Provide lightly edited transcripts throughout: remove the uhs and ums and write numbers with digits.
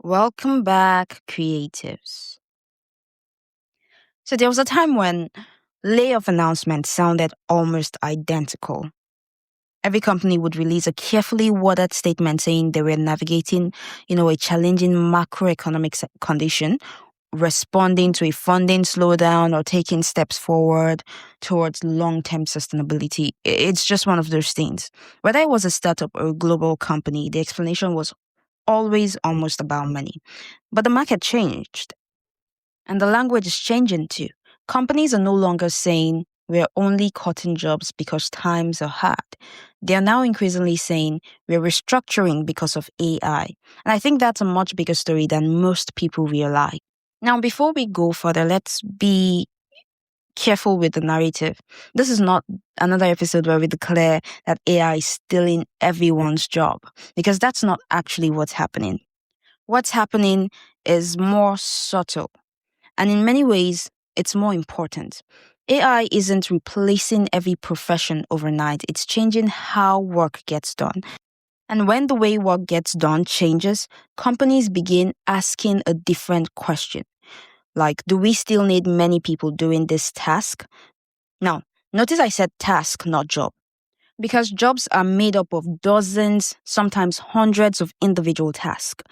Welcome back, creatives. So there was a time when layoff announcements sounded almost identical. Every company would release a carefully worded statement saying they were navigating, a challenging macroeconomic condition, responding to a funding slowdown or taking steps forward towards long-term sustainability. It's just one of those things. Whether it was a startup or a global company, the explanation was always almost about money. But the market changed. And the language is changing too. Companies are no longer saying we're only cutting jobs because times are hard. They are now increasingly saying we're restructuring because of AI. And I think that's a much bigger story than most people realize. Now, before we go further, let's be careful with the narrative. This is not another episode where we declare that AI is stealing everyone's job, because that's not actually what's happening. What's happening is more subtle. And in many ways, it's more important. AI isn't replacing every profession overnight. It's changing how work gets done. And when the way work gets done changes, companies begin asking a different question. Like, do we still need many people doing this task? Now, notice I said task, not job. Because jobs are made up of dozens, sometimes hundreds of individual tasks.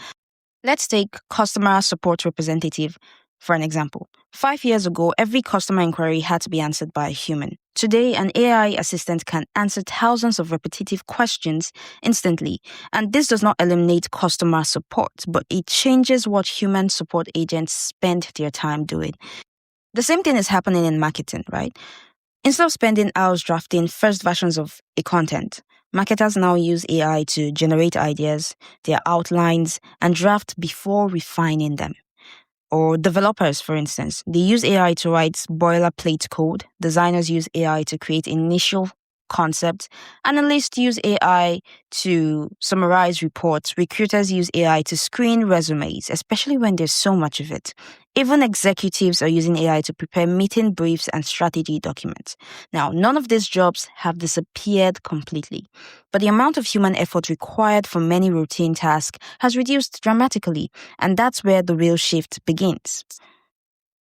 Let's take customer support representative for an example. 5 years ago, every customer inquiry had to be answered by a human. Today, an AI assistant can answer thousands of repetitive questions instantly. And this does not eliminate customer support, but it changes what human support agents spend their time doing. The same thing is happening in marketing, right? Instead of spending hours drafting first versions of a content, marketers now use AI to generate ideas, their outlines, and draft before refining them. Or developers, for instance, they use AI to write boilerplate code. Designers use AI to create initial concepts. Analysts use AI to summarize reports. Recruiters use AI to screen resumes, especially when there's so much of it. Even executives are using AI to prepare meeting briefs and strategy documents. Now, none of these jobs have disappeared completely, but the amount of human effort required for many routine tasks has reduced dramatically, and that's where the real shift begins.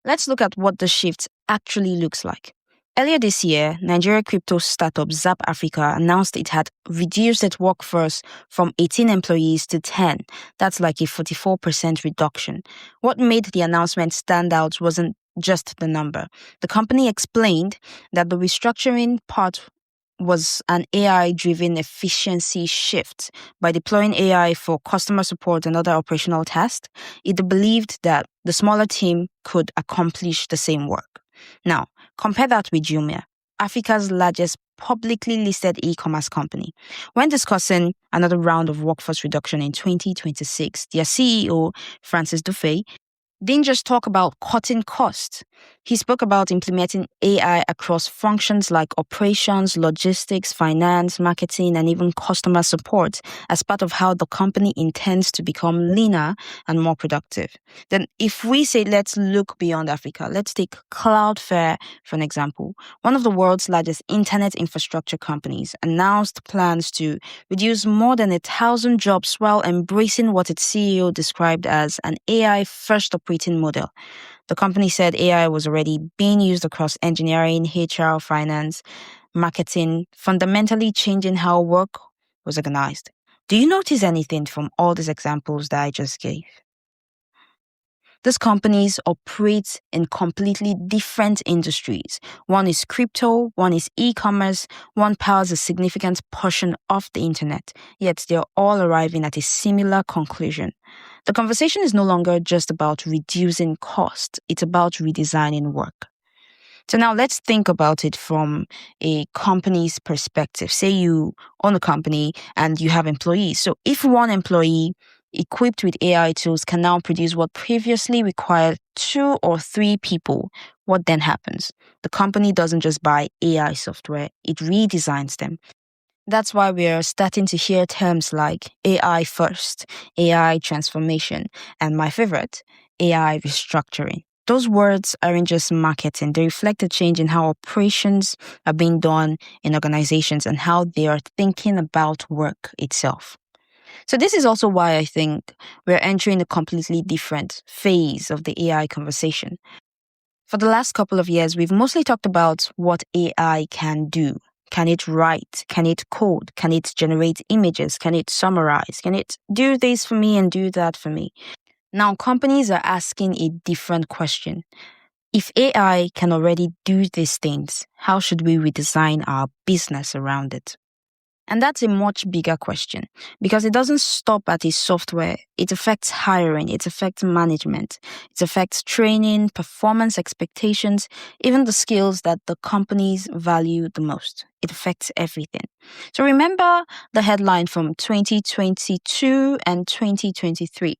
Let's look at what the shift actually looks like. Earlier this year, Nigeria crypto startup Zap Africa announced it had reduced its workforce from 18 employees to 10. That's like a 44% reduction. What made the announcement stand out wasn't just the number. The company explained that the restructuring part was an AI-driven efficiency shift. By deploying AI for customer support and other operational tasks, it believed that the smaller team could accomplish the same work. Now, compare that with Jumia, Africa's largest publicly listed e-commerce company. When discussing another round of workforce reduction in 2026, their CEO, Francis Dufay, didn't just talk about cutting costs. He spoke about implementing AI across functions like operations, logistics, finance, marketing, and even customer support as part of how the company intends to become leaner and more productive. Then if we say let's look beyond Africa, let's take Cloudflare for an example. One of the world's largest internet infrastructure companies announced plans to reduce more than 1,000 jobs while embracing what its CEO described as an AI-first operating model. The company said AI was already being used across engineering, HR, finance, marketing, fundamentally changing how work was organized. Do you notice anything from all these examples that I just gave? These companies operate in completely different industries. One is crypto, one is e-commerce, one powers a significant portion of the internet, yet they're all arriving at a similar conclusion. The conversation is no longer just about reducing cost, it's about redesigning work. So now let's think about it from a company's perspective. Say you own a company and you have employees. So if one employee equipped with AI tools can now produce what previously required 2 or 3 people, what then happens? The company doesn't just buy AI software, it redesigns them. That's why we're starting to hear terms like AI first, AI transformation, and my favorite, AI restructuring. Those words aren't just marketing, they reflect a change in how operations are being done in organizations and how they are thinking about work itself. So this is also why I think we're entering a completely different phase of the AI conversation. For the last couple of years, we've mostly talked about what AI can do. Can it write? Can it code? Can it generate images? Can it summarize? Can it do this for me and do that for me? Now, companies are asking a different question. If AI can already do these things, how should we redesign our business around it? And that's a much bigger question because it doesn't stop at the software. It affects hiring, it affects management, it affects training, performance expectations, even the skills that the companies value the most. It affects everything. So remember the headline from 2022 and 2023.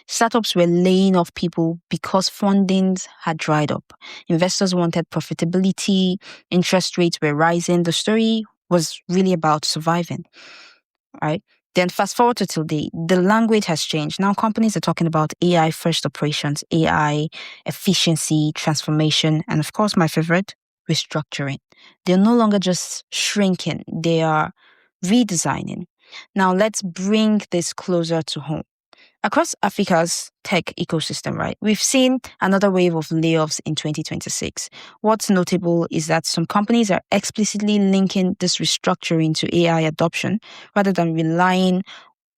Startups were laying off people because fundings had dried up. Investors wanted profitability, interest rates were rising. The story was really about surviving, right? Then fast forward to today, the language has changed. Now companies are talking about AI first operations, AI efficiency, transformation, and of course, my favorite, restructuring. They're no longer just shrinking, they are redesigning. Now let's bring this closer to home. Across Africa's tech ecosystem, right, we've seen another wave of layoffs in 2026. What's notable is that some companies are explicitly linking this restructuring to AI adoption rather than relying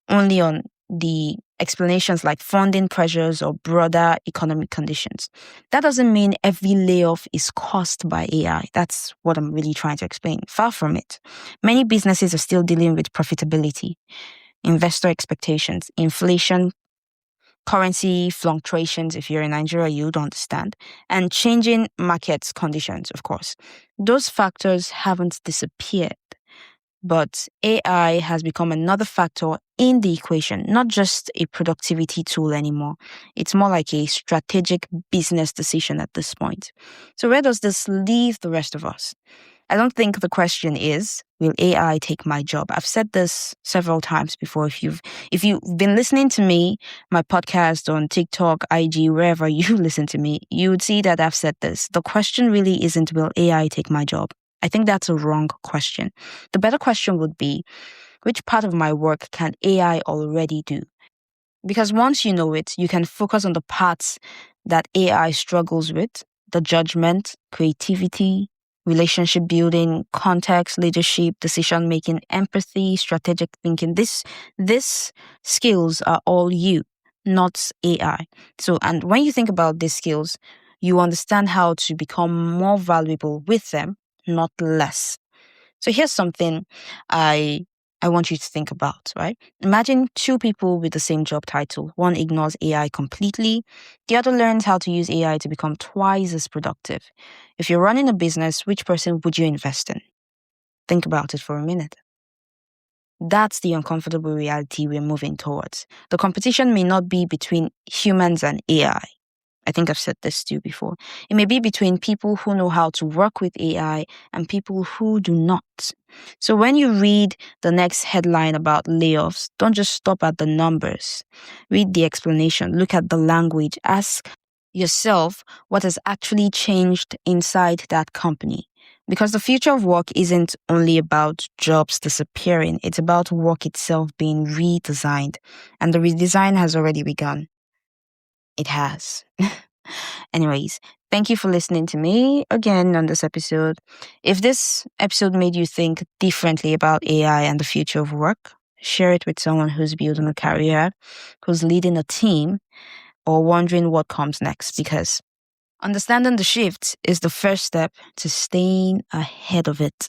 only on the explanations like funding pressures or broader economic conditions. That doesn't mean every layoff is caused by AI. That's what I'm really trying to explain. Far from it. Many businesses are still dealing with profitability, investor expectations, inflation, currency fluctuations. If you're in Nigeria, you would understand, and changing market conditions, of course. Those factors haven't disappeared, but AI has become another factor in the equation, not just a productivity tool anymore. It's more like a strategic business decision at this point. So where does this leave the rest of us? I don't think the question is, will AI take my job? I've said this several times before. If you've been listening to me, my podcast on TikTok, IG, wherever you listen to me, you would see that I've said this. The question really isn't, will AI take my job? I think that's a wrong question. The better question would be, which part of my work can AI already do? Because once you know it, you can focus on the parts that AI struggles with, the judgment, creativity, relationship building, context, leadership, decision making, empathy, strategic thinking. These skills are all you, not AI. So, and when you think about these skills, you understand how to become more valuable with them, not less. So here's something I want you to think about, right? Imagine two people with the same job title. One ignores AI completely. The other learns how to use AI to become twice as productive. If you're running a business, which person would you invest in? Think about it for a minute. That's the uncomfortable reality we're moving towards. The competition may not be between humans and AI. I think I've said this to you before. It may be between people who know how to work with AI and people who do not. So when you read the next headline about layoffs, don't just stop at the numbers. Read the explanation, look at the language, ask yourself what has actually changed inside that company. Because the future of work isn't only about jobs disappearing, it's about work itself being redesigned. And the redesign has already begun. It has. Anyways, thank you for listening to me again on this episode. If this episode made you think differently about AI and the future of work, share it with someone who's building a career, who's leading a team, or wondering what comes next, because understanding the shift is the first step to staying ahead of it.